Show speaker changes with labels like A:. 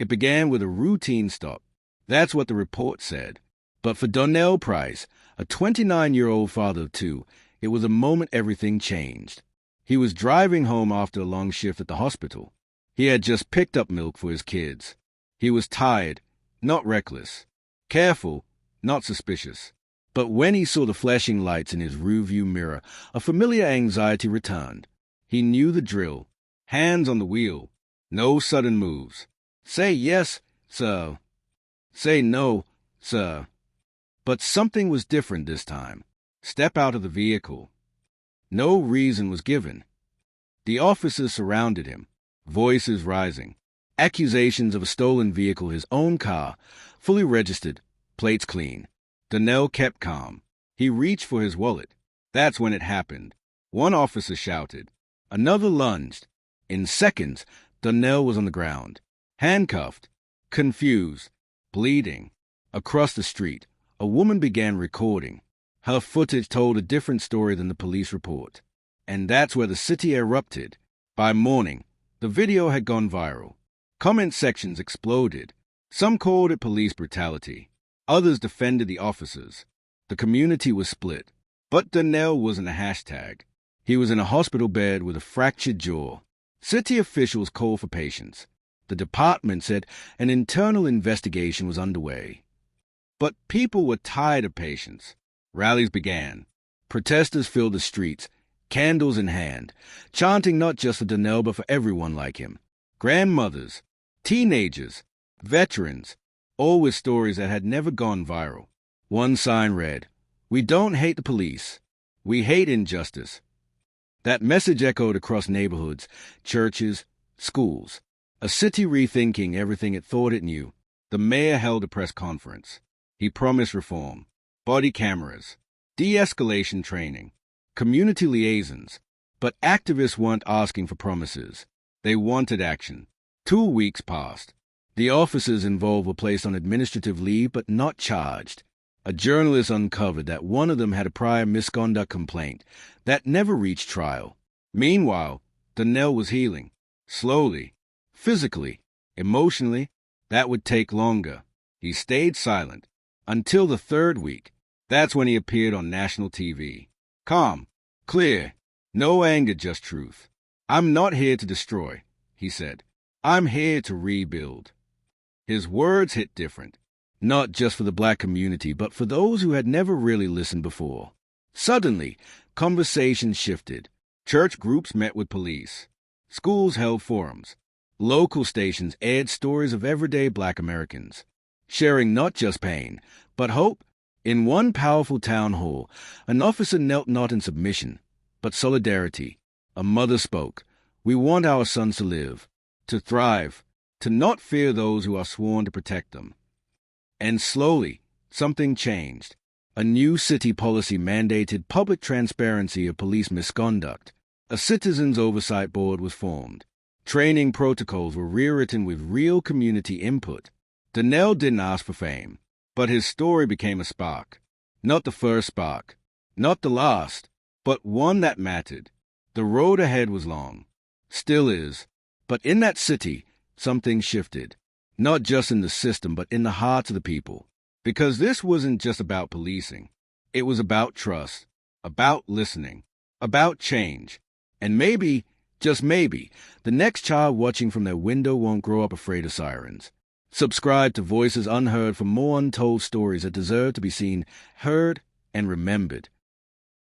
A: It began with a routine stop. That's what the report said. But for Donnell Price, a 29-year-old father of two, it was a moment everything changed. He was driving home after a long shift at the hospital. He had just picked up milk for his kids. He was tired, not reckless. Careful, not suspicious. But when he saw the flashing lights in his rearview mirror, a familiar anxiety returned. He knew the drill. Hands on the wheel. No sudden moves. Say yes, sir. Say no, sir. But something was different this time. Step out of the vehicle. No reason was given. The officers surrounded him, voices rising. Accusations of a stolen vehicle, his own car, fully registered, plates clean. Donnell kept calm. He reached for his wallet. That's when it happened. One officer shouted. Another lunged. In seconds, Donnell was on the ground, handcuffed, confused, bleeding. Across the street, a woman began recording. Her footage told a different story than the police report. And that's where the city erupted. By morning, the video had gone viral. Comment sections exploded. Some called it police brutality. Others defended the officers. The community was split. But Donnell wasn't a hashtag. He was in a hospital bed with a fractured jaw. City officials called for patience. The department said an internal investigation was underway. But people were tired of patience. Rallies began. Protesters filled the streets, candles in hand, chanting not just for Donnell but for everyone like him. Grandmothers, teenagers, veterans, all with stories that had never gone viral. One sign read, "We don't hate the police. We hate injustice." That message echoed across neighborhoods, churches, schools. A city rethinking everything it thought it knew. The mayor held a press conference. He promised reform, body cameras, de-escalation training, community liaisons. But activists weren't asking for promises. They wanted action. 2 weeks passed. The officers involved were placed on administrative leave but not charged. A journalist uncovered that one of them had a prior misconduct complaint that never reached trial. Meanwhile, Donnell was healing. Slowly. Physically. Emotionally. That would take longer. He stayed silent. Until the 3rd week. That's when he appeared on national TV. Calm. Clear. No anger, just truth. "I'm not here to destroy," he said. "I'm here to rebuild." His words hit different. Not just for the black community, but for those who had never really listened before. Suddenly, conversations shifted. Church groups met with police. Schools held forums. Local stations aired stories of everyday black Americans, sharing not just pain, but hope. In one powerful town hall, an officer knelt not in submission, but solidarity. A mother spoke. "We want our sons to live, to thrive, to not fear those who are sworn to protect them." And slowly, something changed. A new city policy mandated public transparency of police misconduct. A citizens' oversight board was formed. Training protocols were rewritten with real community input. Donnell didn't ask for fame, but his story became a spark. Not the first spark, not the last, but one that mattered. The road ahead was long. Still is. But in that city, something shifted. Not just in the system, but in the hearts of the people. Because this wasn't just about policing. It was about trust, about listening, about change. And maybe, just maybe, the next child watching from their window won't grow up afraid of sirens. Subscribe to Voices Unheard for more untold stories that deserve to be seen, heard, and remembered.